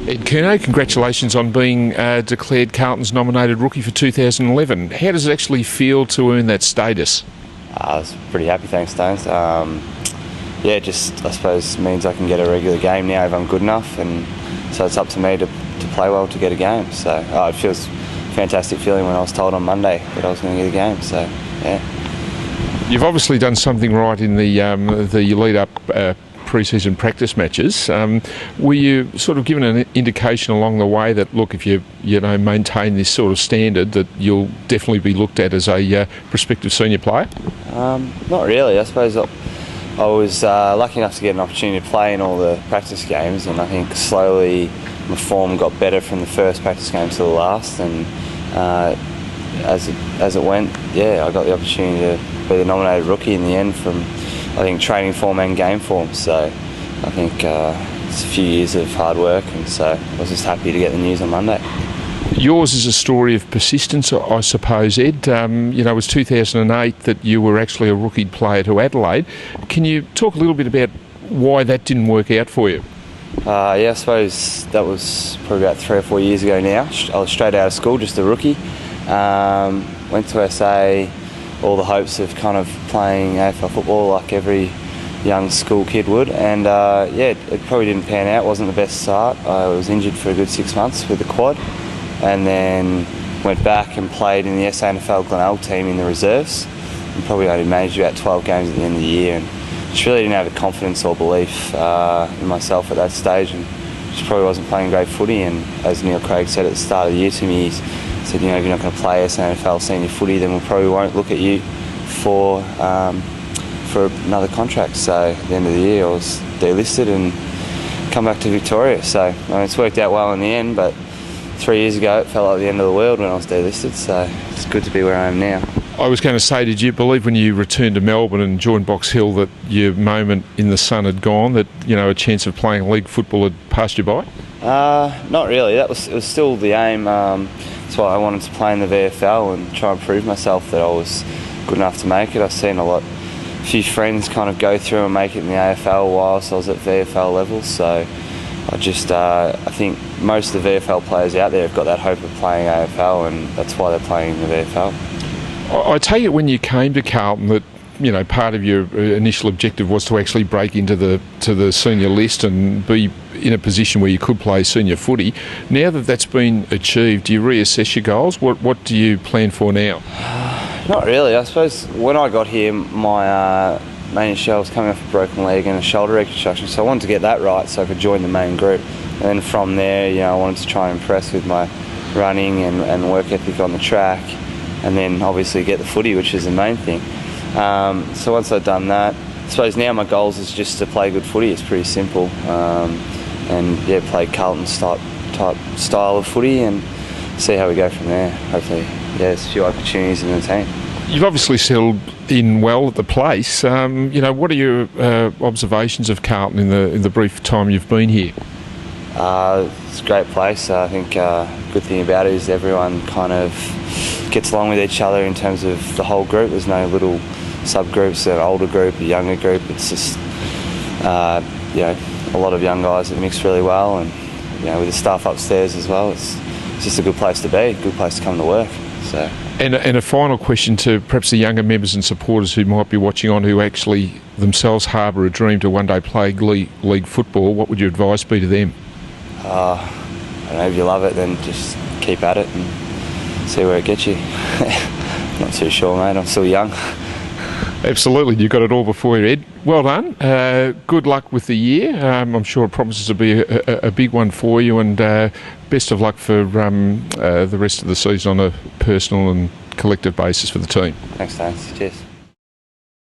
Ed Curnow, congratulations on being declared Carlton's nominated rookie for 2011. How does it actually feel to earn that status? I was pretty happy, thanks, Stones. Yeah, just I suppose means I can get a regular game now if I'm good enough, and so it's up to me to play well to get a game. So it feels a fantastic feeling when I was told on Monday that I was going to get a game. So yeah. You've obviously done something right in the lead-up pre-season practice matches. Were you sort of given an indication along the way that, look, if you maintain this sort of standard, that you'll definitely be looked at as a prospective senior player? Not really. I suppose I was lucky enough to get an opportunity to play in all the practice games, and I think slowly my form got better from the first practice game to the last, and as it went, yeah, I got the opportunity to be the nominated rookie in the end from, I think, training form and game form. So I think it's a few years of hard work, and so I was just happy to get the news on Monday. Yours is a story of persistence, I suppose, Ed. It was 2008 that you were actually a rookie player to Adelaide. Can you talk a little bit about why that didn't work out for you? Yeah, I suppose that was probably about 3 or 4 years ago now. I was straight out of school, just a rookie. Went to SA, all the hopes of kind of playing AFL football like every young school kid would, and yeah, it probably didn't pan out. It wasn't the best start. I was injured for a good 6 months with the quad, and then went back and played in the SANFL Glenelg team in the reserves, and probably only managed about 12 games at the end of the year, and just really didn't have the confidence or belief in myself at that stage, and just probably wasn't playing great footy. And as Neil Craig said at the start of the year to me, he said, if you're not going to play SANFL senior footy, then we probably won't look at you for another contract. So at the end of the year I was delisted and come back to Victoria. So it's worked out well in the end, but 3 years ago it felt like the end of the world when I was delisted, so it's good to be where I am now. I was going to say, did you believe when you returned to Melbourne and joined Box Hill that your moment in the sun had gone, that a chance of playing league football had passed you by? Not really. It was still the aim. That's why I wanted to play in the VFL and try and prove myself that I was good enough to make it. I've seen a few friends kind of go through and make it in the AFL whilst I was at VFL level, so I think most of the VFL players out there have got that hope of playing AFL, and that's why they're playing in the VFL. I take it when you came to Carlton that part of your initial objective was to actually break into the senior list and be in a position where you could play senior footy. Now that that's been achieved, do you reassess your goals? What do you plan for now? Not really. I suppose when I got here, my main issue, I was coming off a broken leg and a shoulder reconstruction, so I wanted to get that right so I could join the main group. And then from there, I wanted to try and impress with my running and work ethic on the track, and then obviously get the footy, which is the main thing. So once I've done that, I suppose now my goals is just to play good footy. It's pretty simple, and yeah, play Carlton's type style of footy and see how we go from there. Hopefully, yeah, there's a few opportunities in the team. You've obviously settled in well at the place. What are your observations of Carlton in the brief time you've been here? It's a great place. I think good thing about it is everyone kind of gets along with each other in terms of the whole group. There's no little subgroups, an older group, a younger group. It's just a lot of young guys that mix really well, and with the staff upstairs as well. It's just a good place to be, a good place to come to work. So. And a final question to perhaps the younger members and supporters who might be watching on, who actually themselves harbour a dream to one day play league football. What would your advice be to them? I don't know, if you love it, then just keep at it and see where it gets you. Not too sure, mate. I'm still young. Absolutely, you've got it all before you, Ed. Well done. Good luck with the year. I'm sure it promises to be a big one for you, and best of luck for the rest of the season on a personal and collective basis for the team. Thanks, Thanks. Cheers.